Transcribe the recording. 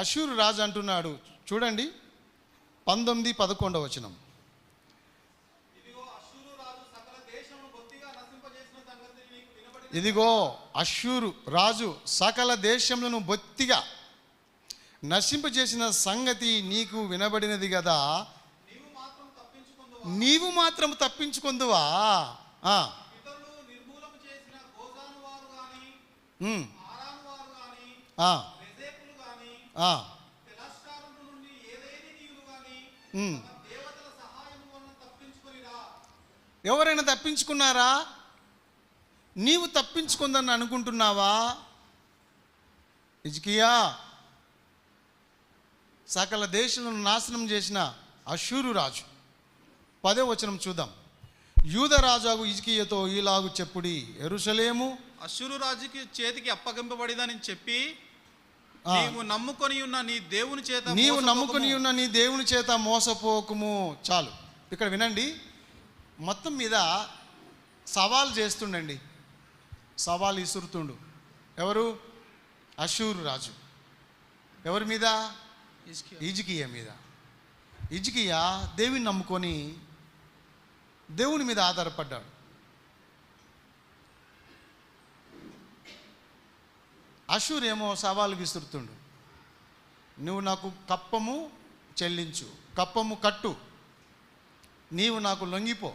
అష్షూరు రాజు అంటున్నాడు, చూడండి 19-11 వచనం. ఇదిగో అష్షూరు రాజు సకల దేశములను బొత్తిగా నశింపజేసిన సంగతి నీకు వినబడినది కదా, నీవు మాత్రం తప్పించుకుందువా? ఎవరైనా తప్పించుకున్నారా? నీవు తప్పించుకుందని అనుకుంటున్నావా? హిజ్కియా సకల దేశాలను నాశనం చేసిన అష్షూరు రాజు. 10వ వచనం చూద్దాం. యూద రాజాకు హిజ్కియాతో ఈలాగు చెప్పుడి, యెరూషలేము అష్షూరు రాజుకి చేతికి అప్పగింపబడిదని చెప్పి, నీవు నమ్ముకొని ఉన్న నీ దేవుని చేత మోసపోకుము. చాలు, ఇక్కడ వినండి. మొత్తం మీద సవాల్ చేస్తుండండి, సవాల్ ఇసురుతుండు. ఎవరు? అష్షూరు రాజు. ఎవరి మీద? హిజ్కియా మీద. హిజ్కియా దేవుని నమ్ముకొని దేవుని మీద ఆధారపడ్డాడు. అష్షూరు ఏమో సవాలు విసురుతుండు, నువ్వు నాకు కప్పము చెల్లించు, కప్పము కట్టు, నీవు నాకు లొంగిపో,